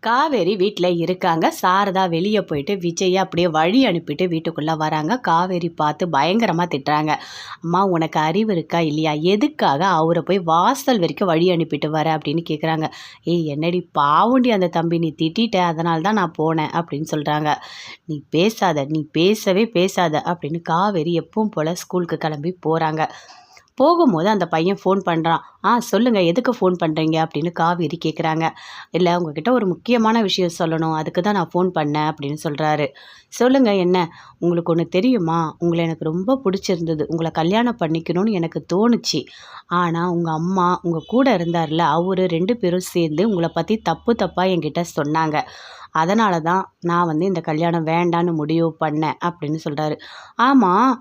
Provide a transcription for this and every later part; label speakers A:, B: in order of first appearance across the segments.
A: காவேரி வீட்டில் இருக்காங்க. சாரதா வெளியே போயிட்டு விஜயை அப்படியே வழி அனுப்பிட்டு வீட்டுக்குள்ளே வராங்க. காவேரி பார்த்து பயங்கரமாக திட்டுறாங்க. அம்மா உனக்கு அறிவு இருக்கா இல்லையா? எதுக்காக அவரை போய் வாசல் வரைக்கும் வழி அனுப்பிட்டு வர அப்படின்னு கேட்குறாங்க. ஏய் என்னடி பாவுண்டி அந்த தம்பி, நீ திட்டிட்ட, அதனால தான் நான் போனேன் அப்படின்னு சொல்கிறாங்க. நீ பேசாத, நீ பேசவே பேசாத அப்படின்னு காவேரி எப்பவும் போல் ஸ்கூலுக்கு கிளம்பி போகிறாங்க. போகும்போது அந்த பையன் ஃபோன் பண்ணுறான். சொல்லுங்கள், எதுக்கு ஃபோன் பண்ணுறீங்க அப்படின்னு காவேரி கேட்குறாங்க. இல்லை, உங்ககிட்ட ஒரு முக்கியமான விஷயம் சொல்லணும், அதுக்கு தான் நான் ஃபோன் பண்ணேன் அப்படின்னு சொல்கிறாரு. சொல்லுங்கள் என்ன? உங்களுக்கு ஒன்று தெரியுமா? உங்களை எனக்கு ரொம்ப பிடிச்சிருந்தது, உங்களை கல்யாணம் பண்ணிக்கணும்னு எனக்கு தோணுச்சு. ஆனால் உங்கள் அம்மா உங்கள் கூட இருந்தார்ல, அவர் 2 பேரும் சேர்ந்து உங்களை பற்றி தப்பாக என்கிட்ட சொன்னாங்க. அதனால தான் நான் இந்த கல்யாணம் வேண்டான்னு முடிவு பண்ணேன் அப்படின்னு சொல்கிறாரு. ஆமாம்,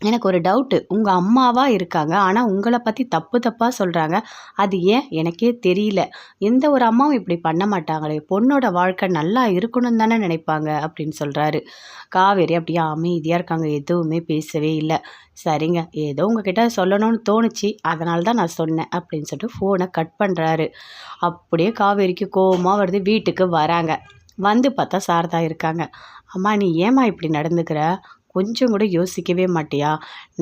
A: எனக்கு ஒரு டவுட்டு. உங்கள் அம்மாவா இருக்காங்க, ஆனால் உங்களை பற்றி தப்பாக சொல்கிறாங்க. அது ஏன் எனக்கே தெரியல. எந்த ஒரு அம்மாவும் இப்படி பண்ண மாட்டாங்களே. பொண்ணோட வாழ்க்கை நல்லா இருக்கணும்னு தானே நினைப்பாங்க அப்படின்னு சொல்கிறாரு. காவேரி அப்படியே அமைதியாக இருக்காங்க, எதுவுமே பேசவே இல்லை. சரிங்க, ஏதோ உங்ககிட்ட சொல்லணும்னு தோணுச்சு, அதனால தான் நான் சொன்னேன் அப்படின்னு சொல்லிட்டு ஃபோனை கட் பண்ணுறாரு. அப்படியே காவேரிக்கு கோவமாக வருது. வீட்டுக்கு வராங்க. வந்து பார்த்தா சாரதா இருக்காங்க. அம்மா, நீ ஏம்மா இப்படி நடந்துக்கிற? கொஞ்சம் கூட யோசிக்கவே மாட்டியா?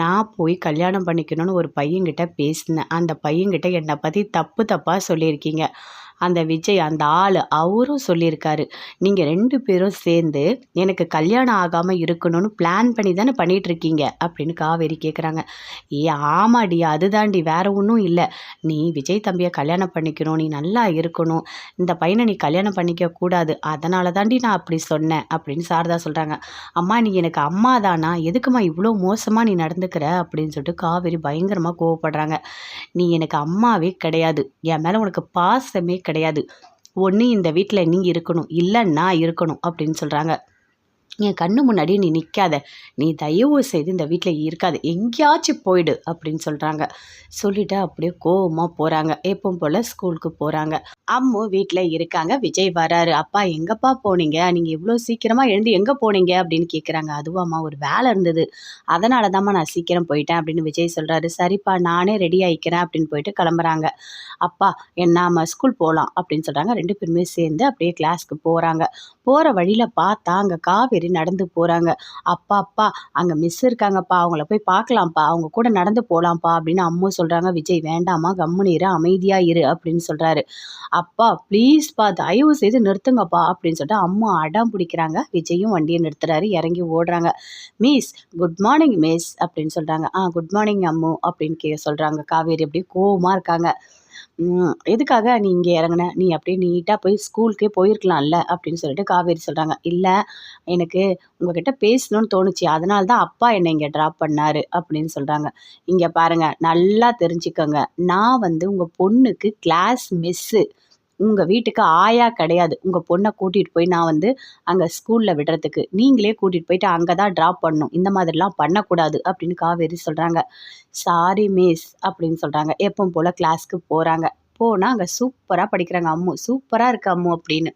A: நான் போய் கல்யாணம் பண்ணிக்கணும்னு ஒரு பையன்கிட்ட பேசினேன். அந்த பையன்கிட்ட என்னை பற்றி தப்பாக சொல்லியிருக்கீங்க. அந்த விஜய், அந்த ஆள், அவரும் சொல்லியிருக்காரு. நீங்கள் 2 பேரும் சேர்ந்து எனக்கு கல்யாணம் ஆகாமல் இருக்கணும்னு பிளான் பண்ணி தானே பண்ணிகிட்ருக்கீங்க அப்படின்னு காவேரி கேட்குறாங்க. ஏ ஆமாடி, அதுதாண்டி, வேற ஒன்றும் இல்லை. நீ விஜய் தம்பியை கல்யாணம் பண்ணிக்கணும், நீ நல்லா இருக்கணும், இந்த பையனை நீ கல்யாணம் பண்ணிக்க கூடாது, அதனால தாண்டி நான் அப்படி சொன்னேன் அப்படின்னு சாரதா சொல்கிறாங்க. அம்மா, நீ எனக்கு அம்மா தானா? எதுக்குமா இவ்வளோ மோசமாக நீ நடந்துக்கிற அப்படின்னு சொல்லிட்டு காவேரி பயங்கரமாக கோவப்படுறாங்க. நீ எனக்கு அம்மாவே கிடையாது, என் மேலே உனக்கு பாசமே கிடையாது. ஒன்று இந்த வீட்டில் நீ இருக்கணும், இல்லை நான் இருக்கணும் அப்படின்னு சொல்கிறாங்க. என் கண்ணு முன்னாடி நீ நிற்காத, நீ தயவு செய்து இந்த வீட்டில் இருக்காது, எங்கேயாச்சும் போயிடு அப்படின்னு சொல்கிறாங்க. சொல்லிவிட்டு அப்படியே கோவமாக போகிறாங்க. எப்பவும் போல் ஸ்கூலுக்கு போகிறாங்க. அம்மு வீட்டில் இருக்காங்க. விஜய் வராரு. அப்பா எங்கப்பா போனீங்க? நீங்கள் இவ்வளோ சீக்கிரமாக எழுந்து எங்கே போனீங்க அப்படின்னு கேட்குறாங்க. அதுவாம்மா, ஒரு வேலை இருந்தது, அதனால தான்மா நான் சீக்கிரம் போயிட்டேன் அப்படின்னு விஜய் சொல்கிறாரு. சரிப்பா, நானே ரெடி ஆகிக்கிறேன் அப்படின்னு போயிட்டு கிளம்புறாங்க. அப்பா நம்ம ஸ்கூல் போகலாம் அப்படின்னு சொல்கிறாங்க. 2 பேருமே சேர்ந்து அப்படியே கிளாஸ்க்கு போகிறாங்க. போகிற வழியில் பார்த்தா அங்கே காவேரி நடந்து போகிறாங்க. அப்பா அப்பா, அங்கே மிஸ் இருக்காங்கப்பா, அவங்கள போய் பார்க்கலாம்ப்பா, அவங்க கூட நடந்து போகலாம்ப்பா அப்படின்னு அம்மு சொல்கிறாங்க. விஜய் வேண்டாமா, கம்முனு இரு, அமைதியாக இரு அப்படின்னு சொல்கிறாரு. அப்பா ப்ளீஸ்ப்பா, தயவு செய்து நிறுத்துங்கப்பா அப்படின்னு சொல்லிட்டு அம்மா அடம் பிடிக்கிறாங்க. விஜயும் வண்டியை நிறுத்துறாரு, இறங்கி ஓடுறாங்க. மிஸ், குட் மார்னிங் மிஸ் அப்படின்னு சொல்கிறாங்க. குட் மார்னிங் அம்மு அப்படின்னு சொல்கிறாங்க. காவேரி அப்படியே கோவமாக இருக்காங்க. எதுக்காக நீ இங்கே இறங்குன? நீ அப்படியே நீட்டாக போய் ஸ்கூலுக்கே போயிருக்கலாம்ல அப்படின்னு சொல்லிட்டு காவேரி சொல்கிறாங்க. இல்லை, எனக்கு உங்ககிட்ட பேசணும்னு தோணுச்சு, அதனால தான் அப்பா என்னை இங்கே ட்ராப் பண்ணாரு அப்படின்னு சொல்கிறாங்க. இங்கே பாருங்கள், நல்லா தெரிஞ்சுக்கோங்க, நான் உங்கள் பொண்ணுக்கு கிளாஸ் மிஸ்ஸு, உங்கள் வீட்டுக்கு ஆயா கிடையாது. உங்கள் பொண்ணை கூட்டிகிட்டு போய் நான் அங்கே ஸ்கூலில் விடுறதுக்கு, நீங்களே கூட்டிகிட்டு போயிட்டு அங்கே தான் ட்ராப் பண்ணணும், இந்த மாதிரிலாம் பண்ணக்கூடாது அப்படின்னு காவேரி சொல்கிறாங்க. சாரி மிஸ் அப்படின்னு சொல்கிறாங்க. எப்பவும் போல் கிளாஸ்க்கு போகிறாங்க. போனால் அங்கே சூப்பராக படிக்கிறாங்க அம்மு. சூப்பராக இருக்கு அம்மு அப்படின்னு.